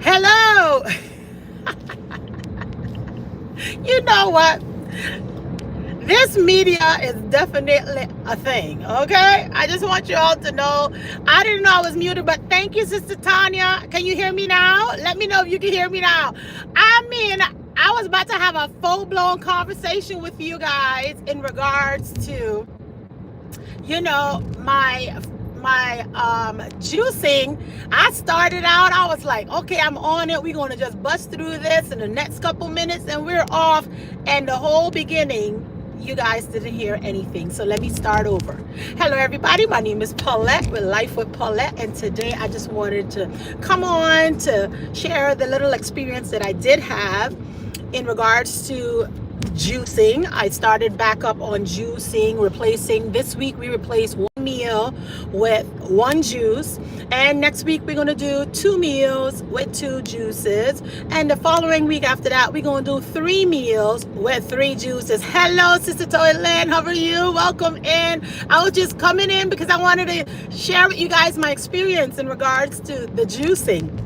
Hello. You know what? This media is definitely a thing, okay? I just want you all to know. I didn't know I was muted, but thank you, Sister Tanya. Can you hear me now? Let me know if you can hear me now. I mean, I was about to have a full-blown conversation with you guys in regards to, my juicing. I started out, I was like, okay, I'm on it. We're gonna just bust through this in the next couple minutes and we're off. And the whole beginning, you guys didn't hear anything. So let me start over. Hello everybody, my name is Paulette with Life with Paulette, and today I just wanted to come on to share the little experience that I did have in regards to juicing. I started back up on juicing, replacing. This week we replaced one meal with one juice, and next week we're going to do 2 meals with 2 juices, and the following week after that we're going to do 3 meals with 3 juices. Hello, Sister Toyland, how are you? Welcome in. I was just coming in because I wanted to share with you guys my experience in regards to the juicing.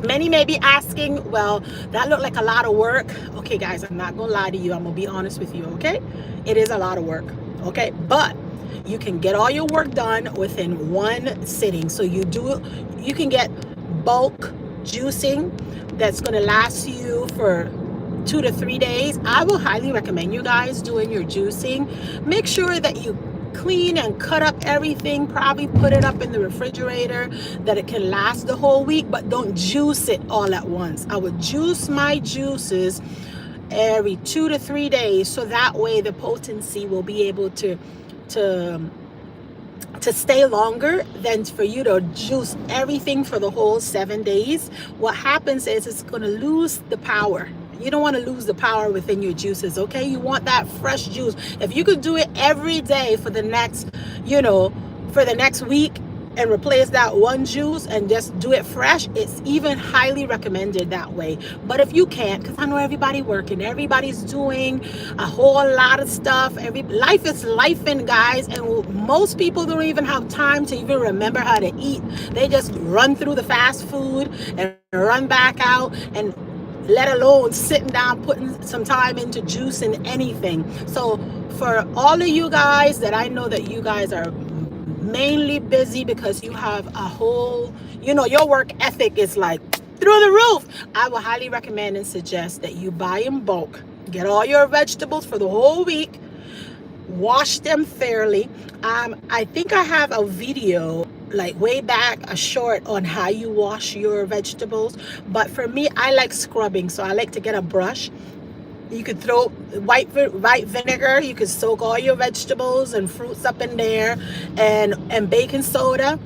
Many may be asking, well, that looked like a lot of work. Okay, guys, I'm not gonna lie to you. I'm gonna be honest with you, okay? It is a lot of work, okay? But you can get all your work done within one sitting. So you can get bulk juicing that's gonna last you for 2 to 3 days. I will highly recommend you guys doing your juicing. Make sure that you clean and cut up everything, probably put it up in the refrigerator that it can last the whole week, but don't juice it all at once. I would juice my juices every 2 to 3 days, so that way the potency will be able to stay longer than for you to juice everything for the whole 7 days. What happens is it's going to lose the power. You don't want to lose the power within your juices, okay? You want that fresh juice. If you could do it every day for the next, for the next week, and replace that one juice and just do it fresh, it's even highly recommended that way. But if you can't, because I know everybody working, everybody's doing a whole lot of stuff. Life is lifing, guys, and most people don't even have time to even remember how to eat. They just run through the fast food and run back out, and let alone sitting down putting some time into juicing anything. So for all of you guys that I know that you guys are mainly busy because you have a whole, your work ethic is like through the roof, I will highly recommend and suggest that you buy in bulk. Get all your vegetables for the whole week, wash them thoroughly. I think I have a video like way back, a short on how you wash your vegetables, but for me, I like scrubbing, so I like to get a brush. You could throw white vinegar. You could soak all your vegetables and fruits up in there, and baking soda,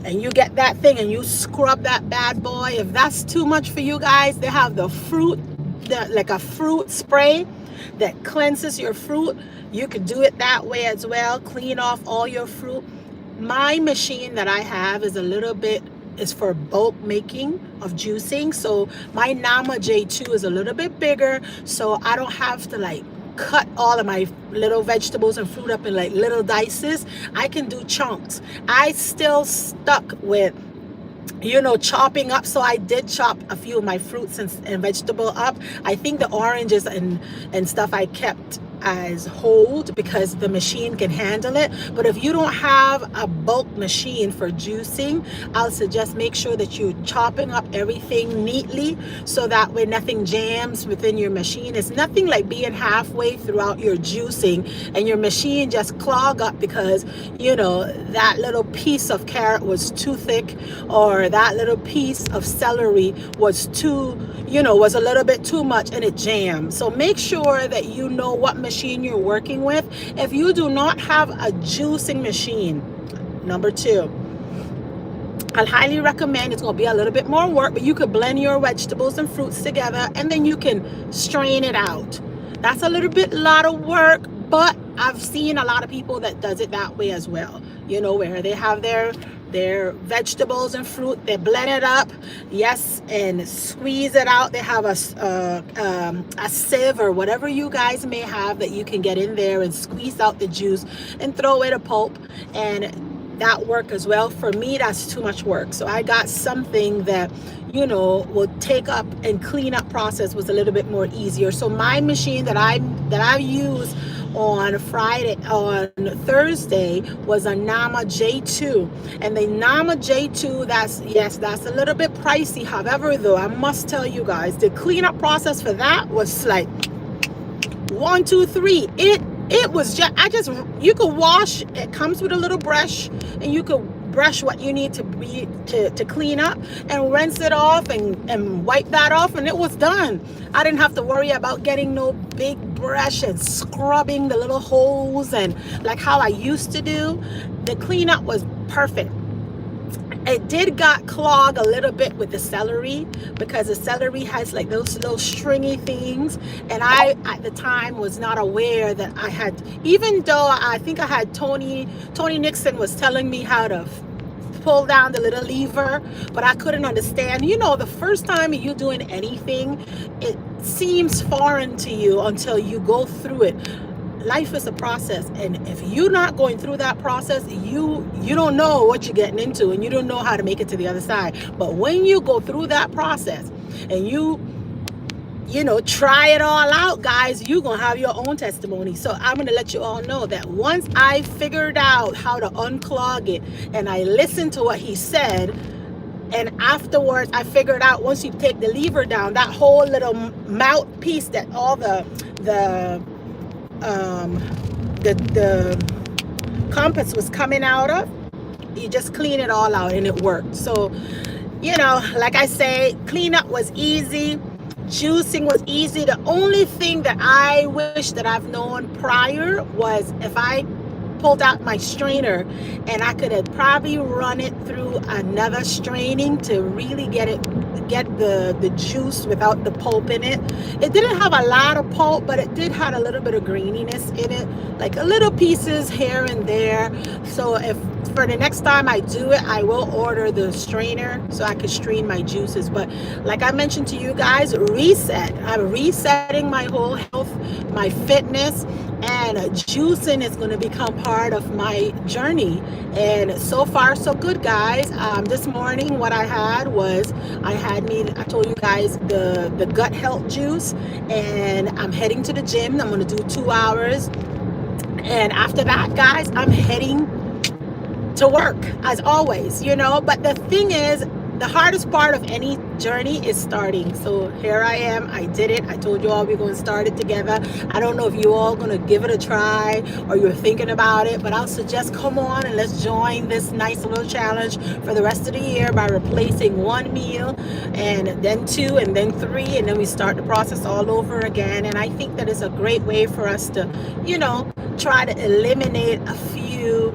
and you get that thing and you scrub that bad boy. If that's too much for you guys, they have like a fruit spray that cleanses your fruit. You could do it that way as well. Clean off all your fruit. My machine that I have is for bulk making of juicing. So my Nama J2 is a little bit bigger, so I don't have to like cut all of my little vegetables and fruit up in like little dices. I can do chunks. I still stuck with chopping up, so I did chop a few of my fruits and vegetable up. I think the oranges and stuff I kept as hold because the machine can handle it. But if you don't have a bulk machine for juicing, I'll suggest make sure that you're chopping up everything neatly so that way nothing jams within your machine. It's nothing like being halfway throughout your juicing and your machine just clog up because that little piece of carrot was too thick, or that little piece of celery was was a little bit too much and it jams. So make sure that you know what machine you're working with. If you do not have a juicing machine, number 2, I'll highly recommend, it's going to be a little bit more work, but you could blend your vegetables and fruits together and then you can strain it out. That's a lot of work, but I've seen a lot of people that does it that way as well, where they have their vegetables and fruit, they blend it up, yes, and squeeze it out. They have a sieve or whatever you guys may have that you can get in there and squeeze out the juice and throw it a pulp, and that work as well. For me, that's too much work. So I got something that, you know, will take up and clean up process was a little bit more easier. So my machine that I used on Thursday was a Nama J2, and the Nama J2, that's a little bit pricey. However, though, I must tell you guys, the cleanup process for that was like 1, 2, 3. It was just you could wash. It comes with a little brush, and you could brush what you need to clean up and rinse it off and wipe that off, and it was done. I didn't have to worry about getting no big brush and scrubbing the little holes and like how I used to do. The cleanup was perfect. It did got clogged a little bit with the celery, because the celery has like those little stringy things, and I at the time was not aware that I had, even though I think I had Tony Nixon was telling me how to pull down the little lever, but I couldn't understand. You know, the first time you're doing anything, it seems foreign to you until you go through it. Life is a process, and if you're not going through that process, you don't know what you're getting into, and you don't know how to make it to the other side. But when you go through that process and you know, try it all out, guys, you're gonna have your own testimony. So I'm gonna let you all know that once I figured out how to unclog it, and I listened to what he said, and afterwards I figured out, once you take the lever down, that whole little mouthpiece that all the compass was coming out of, you just clean it all out, and it worked. So, you know, like I say, cleanup was easy, juicing was easy. The only thing that I wish that I've known prior was if I pulled out my strainer, and I could have probably run it through another straining to really get the juice without the pulp in it. It didn't have a lot of pulp, but it did have a little bit of graininess in it, like a little pieces here and there. So if for the next time I do it, I will order the strainer so I can strain my juices. But like I mentioned to you guys, reset. I'm resetting my whole health, my fitness, and juicing is going to become part of my journey. And so far so good, guys. This morning what I had was, I told you guys the gut health juice, and I'm heading to the gym. I'm going to do 2 hours, and after that, guys, I'm heading to work as always, you know. But the thing is, the hardest part of any journey is starting. So here I am. I did it. I told you all we're going to start it together. I don't know if you all going to give it a try or you're thinking about it, but I'll suggest come on and let's join this nice little challenge for the rest of the year by replacing 1 meal, and then 2, and then 3, and then we start the process all over again. And I think that is a great way for us to, you know, try to eliminate a few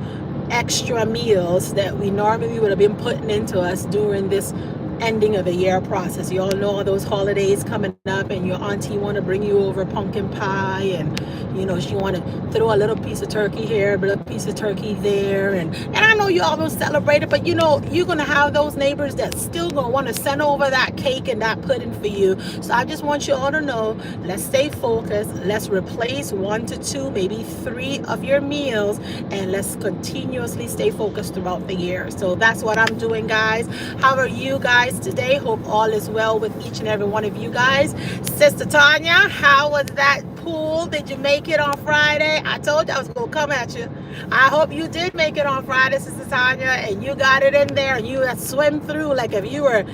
extra meals that we normally would have been putting into us during this ending of the year process. You all know all those holidays coming up, and your auntie want to bring you over pumpkin pie, and you know, she want to throw a little piece of turkey here, a little piece of turkey there, and I know you all don't celebrate it, but you know, you're gonna have those neighbors that still gonna want to send over that cake and that pudding for you. So I just want you all to know, let's stay focused. Let's replace 1 to 2, maybe 3 of your meals, and let's continuously stay focused throughout the year. So that's what I'm doing, guys. How are you guys today? Hope all is well with each and every one of you guys. Sister Tanya, how was that pool? Did you make it on Friday? I told you I was gonna come at you. I hope you did make it on Friday, Sister Tanya, and you got it in there, and you had swim through like if you were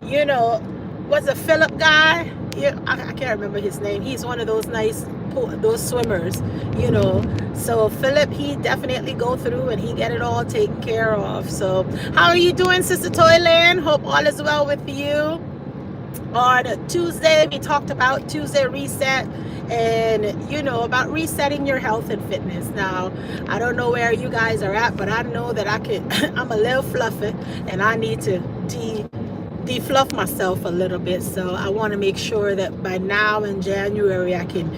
you know, what's the Philip guy? Yeah, I can't remember his name. He's one of those nice those swimmers, you know. So Philip, he definitely go through and he get it all taken care of. So how are you doing, Sister Toyland? Hope all is well with you. On Tuesday, we talked about Tuesday reset, and you know, about resetting your health and fitness. Now, I don't know where you guys are at, but I know that I'm a little fluffy, and I need to defluff myself a little bit. So I want to make sure that by now in January I can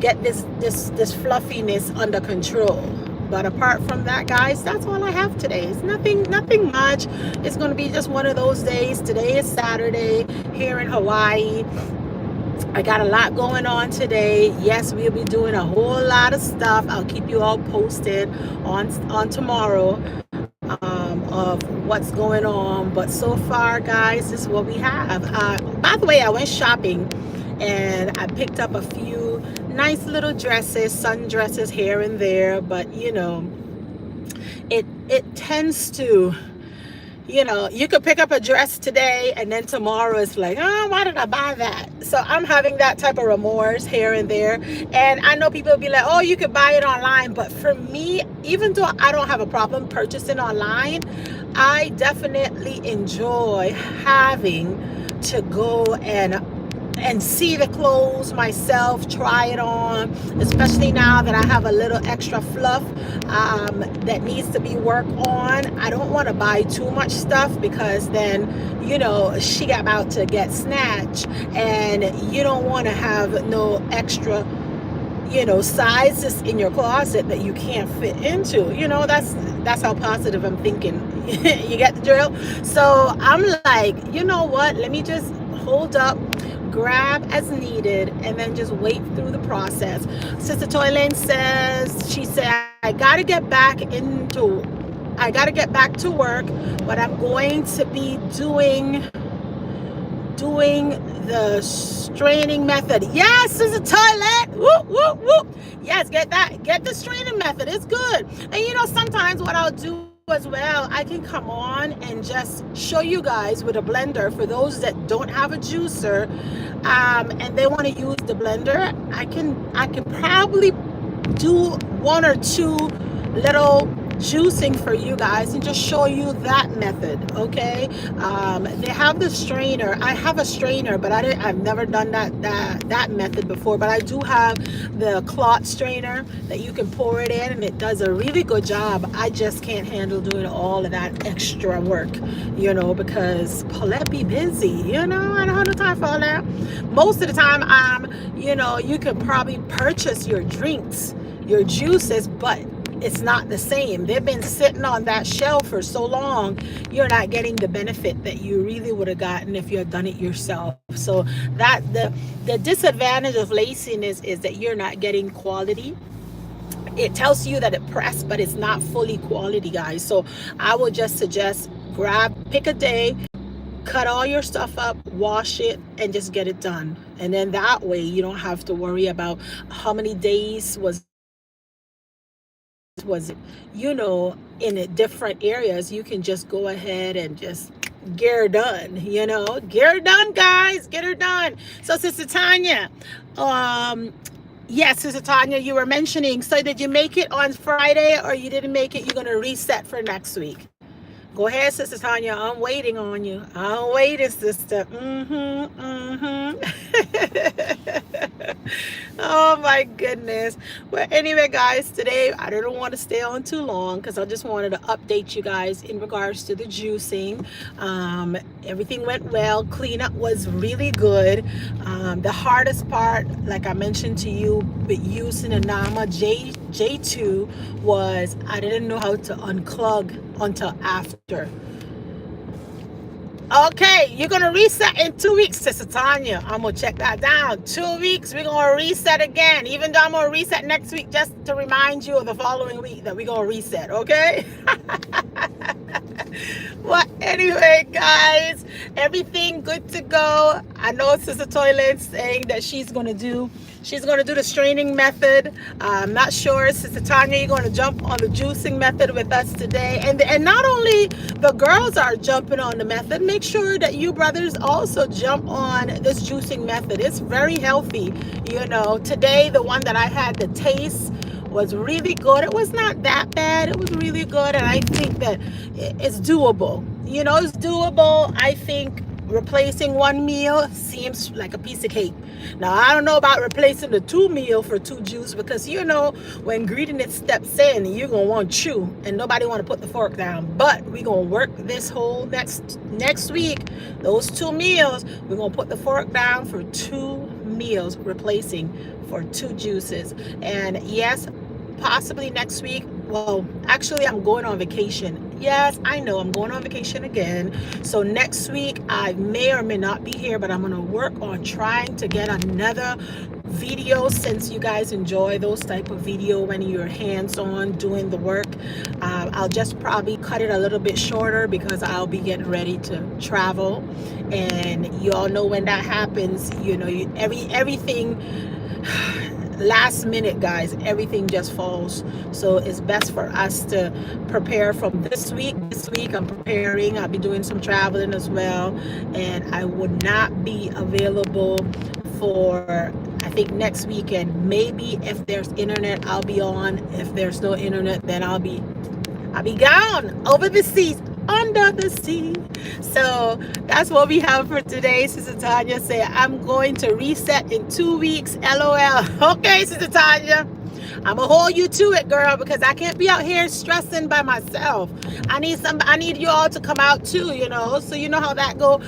get this fluffiness under control. But apart from that, guys, that's all I have today. It's nothing much. It's going to be just one of those days. Today is Saturday here in Hawaii. I got a lot going on today. Yes, we'll be doing a whole lot of stuff. I'll keep you all posted on tomorrow of what's going on. But so far, guys, this is what we have. By the way, I went shopping and I picked up a few nice little dresses, sundresses here and there. But you know, it tends to, you know, you could pick up a dress today and then tomorrow it's like, oh, why did I buy that? So I'm having that type of remorse here and there. And I know people will be like, oh, you could buy it online. But for me, even though I don't have a problem purchasing online, I definitely enjoy having to go and see the clothes myself, try it on, especially now that I have a little extra fluff that needs to be worked on. I don't want to buy too much stuff because then, you know, she got about to get snatched, and you don't want to have no extra, you know, sizes in your closet that you can't fit into. You know, that's how positive I'm thinking. You get the drill? So I'm like, you know what? Let me just hold up, grab as needed, and then just wait through the process. Sister Toyland says, she said, I gotta get back to work, but I'm going to be doing the straining method. Yes, Sister Toilet. Whoop, whoop, whoop. Yes, get the straining method. It's good. And you know, sometimes what I'll do as well, I can come on and just show you guys with a blender for those that don't have a juicer and they want to use the blender. I can probably do one or two little juicing for you guys and just show you that method. Okay, they have the strainer. I have a strainer, but I've never done that method before. But I do have the cloth strainer that you can pour it in, and it does a really good job. I just can't handle doing all of that extra work, you know, because Paulette be busy, you know. I don't have no time for all that. Most of the time, you know, you could probably purchase your drinks, your juices, but it's not the same. They've been sitting on that shelf for so long, you're not getting the benefit that you really would have gotten if you had done it yourself. So that the disadvantage of lacing is that you're not getting quality. It tells you that it pressed, but it's not fully quality, guys. So I would just suggest pick a day, cut all your stuff up, wash it, and just get it done. And then that way you don't have to worry about how many days was it, you know, in different areas. You can just go ahead and just get her done, you know. Get her done, guys. Get her done. So Sister Tanya, yes, Sister Tanya, you were mentioning, so did you make it on Friday or you didn't make it? You're going to reset for next week. Go ahead, Sister Tanya. I'm waiting on you. I'm waiting, sister. Oh my goodness. Well, anyway, guys, today I didn't want to stay on too long because I just wanted to update you guys in regards to the juicing. Everything went well. Cleanup was really good. The hardest part, like I mentioned to you, with using a Nama J2 was I didn't know how to unplug until after. Okay, you're gonna reset in 2 weeks, Sister Tanya. I'm gonna check that down. 2 weeks, we're gonna reset again. Even though I'm gonna reset next week, just to remind you of the following week that we're gonna reset, okay? Well, anyway, guys, everything good to go. I know Sister Toilet's saying that she's gonna do the straining method. I'm not sure, Sister Tanya, you're going to jump on the juicing method with us today. And not only the girls are jumping on the method, make sure that you brothers also jump on this juicing method. It's very healthy. You know, today the one that I had, the taste was really good. It was not that bad. It was really good. And I think that it's doable. You know, it's doable. I think replacing one meal seems like a piece of cake. Now, I don't know about replacing the 2 meal for 2 juice, because you know when greediness steps in, you're gonna want to chew and nobody want to put the fork down. But we're gonna work this whole next week, those 2 meals, we're gonna put the fork down for 2 meals, replacing for 2 juices. And yes, possibly next week, well, actually I'm going on vacation. Yes, I know I'm going on vacation again. So next week I may or may not be here, but I'm going to work on trying to get another video, since you guys enjoy those type of video when you're hands-on doing the work. I'll just probably cut it a little bit shorter because I'll be getting ready to travel, and you all know when that happens, you know, everything last minute, guys, everything just falls. So it's best for us to prepare from this week. I'm preparing. I'll be doing some traveling as well, and I would not be available for, I think, next weekend. Maybe if there's internet, I'll be on. If there's no internet, then I'll be gone over the seas, under the sea. So that's what we have for today. Sister Tanya say, I'm going to reset in 2 weeks. LOL. Okay, Sister Tanya, I'm gonna hold you to it, girl, because I can't be out here stressing by myself. I need you all to come out too, you know. So you know how that go.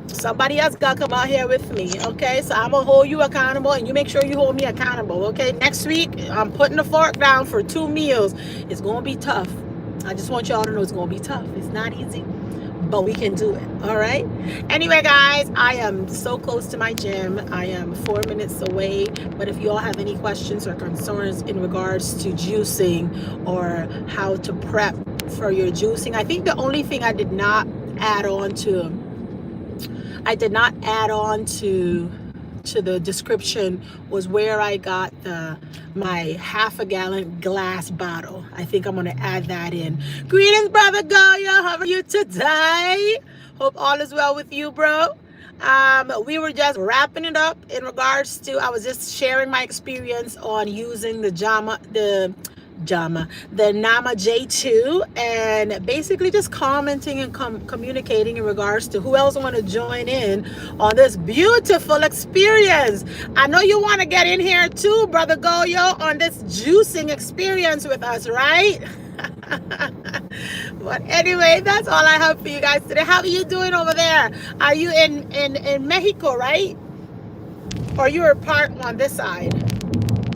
Somebody else gotta come out here with me, okay? So I'm gonna hold you accountable, and you make sure you hold me accountable, okay? Next week, I'm putting the fork down for 2 meals. It's gonna be tough. I just want y'all to know it's gonna be tough. It's not easy, but we can do it. All right. Anyway, guys, I am so close to my gym. I am 4 minutes away. But if you all have any questions or concerns in regards to juicing or how to prep for your juicing, I think the only thing I did not add on to the description was where I got my half-a-gallon glass bottle. I think I'm gonna add that in. Greetings, brother Goya. How are you today? Hope all is well with you, bro. We were just wrapping it up in regards to, I was just sharing my experience on using the Nama J2, and basically just commenting and communicating in regards to who else want to join in on this beautiful experience. I know you want to get in here too, brother Goyo, on this juicing experience with us, right? But anyway, that's all I have for you guys today. How are you doing over there? Are you in Mexico, right? Or you're part on this side?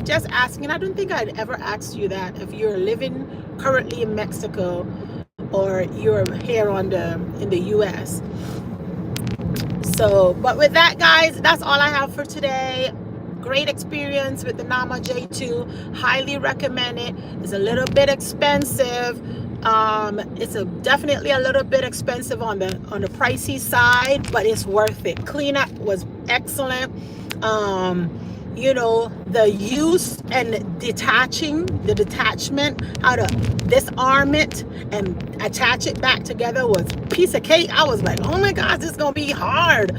Just asking. I don't think I'd ever asked you that, if you're living currently in Mexico or you're here in the US. So, but with that, guys, that's all I have for today. Great experience with the Nama J2. Highly recommend it. It's a little bit expensive. It's definitely a little bit expensive on the pricey side, but it's worth it. Cleanup was excellent. You know, the use and detachment, how to disarm it and attach it back together was a piece of cake. I was like, oh my gosh, this is gonna be hard.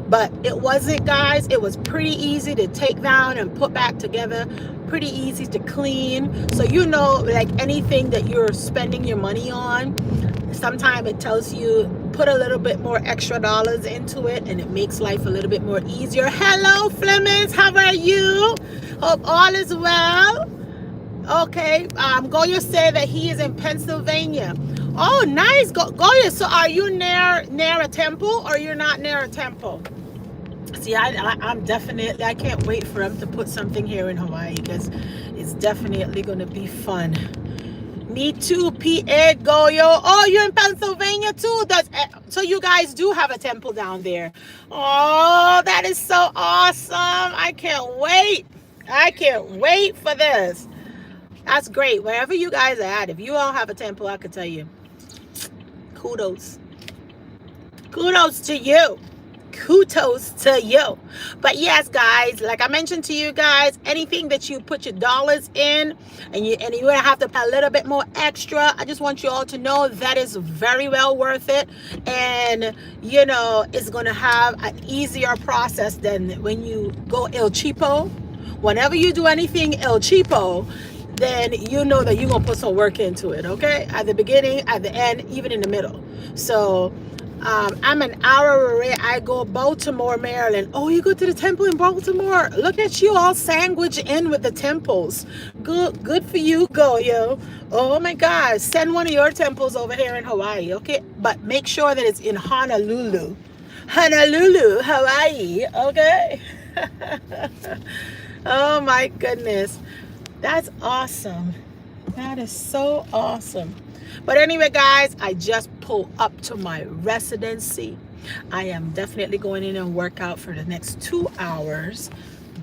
But it wasn't, guys. It was pretty easy to take down and put back together, pretty easy to clean. So, you know, like anything that you're spending your money on, sometimes it tells you put a little bit more extra dollars into it, and it makes life a little bit more easier. Hello, Flemings, how are you? Hope all is well. Okay, Goya said that he is in Pennsylvania. Oh, nice, Goya. So are you near a temple, or you're not near a temple? See, I'm definitely, I can't wait for him to put something here in Hawaii, because it's definitely going to be fun. Me too, P.A. Goyo. Oh, you're in Pennsylvania too. So you guys do have a temple down there. Oh, that is so awesome. I can't wait. I can't wait for this. That's great. Wherever you guys are at, if you all have a temple, I could tell you, kudos. Kudos to you. Kudos to you. But yes, guys, like I mentioned to you guys, anything that you put your dollars in, and you're gonna have to pay a little bit more extra, I just want you all to know that is very well worth it. And you know, it's gonna have an easier process than when you go El Cheapo. Whenever you do anything El Cheapo, then you know that you're gonna put some work into it, okay? At the beginning, at the end, even in the middle. So I'm an hour away. I go Baltimore, Maryland. Oh, you go to the temple in Baltimore. Look at you all sandwiched in with the temples. Good for you, Goyo. Oh my God, send one of your temples over here in Hawaii, okay? But make sure that it's in Honolulu, Hawaii, okay? Oh my goodness, that's awesome. That is so awesome. But anyway, guys, I just pulled up to my residency. I am definitely going in and work out for the next 2 hours.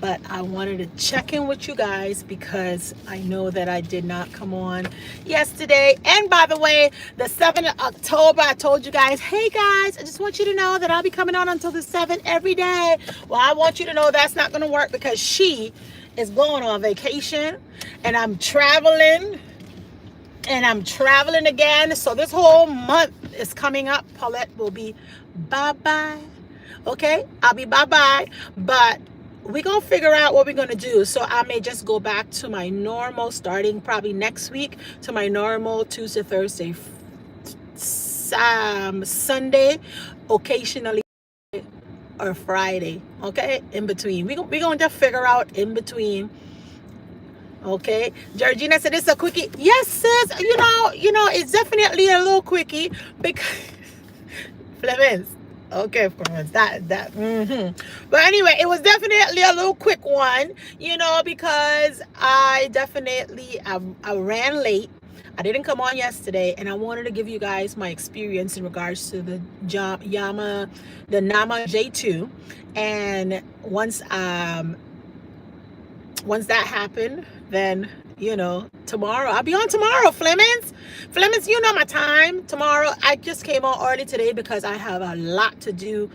But I wanted to check in with you guys because I know that I did not come on yesterday. And by the way, the 7th of October, I told you guys, hey guys, I just want you to know that I'll be coming on until the 7th every day. Well, I want you to know that's not going to work because she is going on vacation and I'm traveling. And I'm traveling again. So this whole month is coming up. Paulette will be bye-bye. Okay? I'll be bye-bye. But we're going to figure out what we're going to do. So I may just go back to my normal, starting probably next week, to my normal Tuesday, Thursday, Sunday, occasionally, or Friday. Okay? In between. We're going to just figure out in between. Okay, Georgina said it's a quickie. Yes, sis. You know, it's definitely a little quickie because Flemings. Okay, Flemings. But anyway, it was definitely a little quick one. You know, because I ran late. I didn't come on yesterday, and I wanted to give you guys my experience in regards to the Nama J2, and once that happened, then, you know, tomorrow, I'll be on tomorrow, Flemings, you know my time. Tomorrow, I just came on early today because I have a lot to do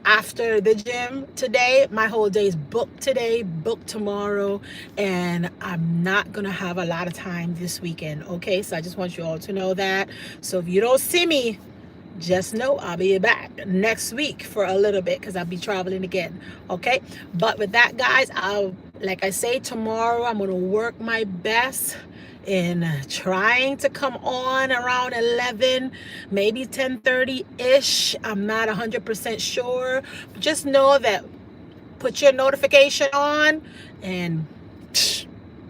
after the gym today. My whole day is booked today, booked tomorrow, and I'm not going to have a lot of time this weekend, okay? So I just want you all to know that. So if you don't see me, just know I'll be back next week for a little bit because I'll be traveling again, okay? But with that, guys, like I say, tomorrow I'm going to work my best in trying to come on around 11, maybe 10:30-ish. I'm not 100% sure. But just know that, put your notification on and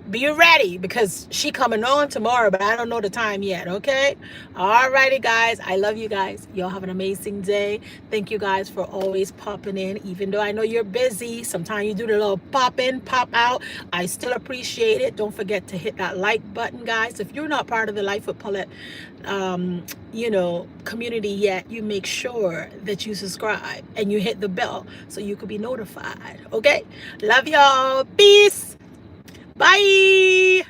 be ready because she coming on tomorrow, but I don't know the time yet, okay? Alrighty, guys. I love you guys. Y'all have an amazing day. Thank you guys for always popping in. Even though I know you're busy, sometimes you do the little pop in, pop out. I still appreciate it. Don't forget to hit that like button, guys. If you're not part of the Life with Paulette, you know, community yet, you make sure that you subscribe and you hit the bell so you can be notified, okay? Love y'all. Peace. Bye.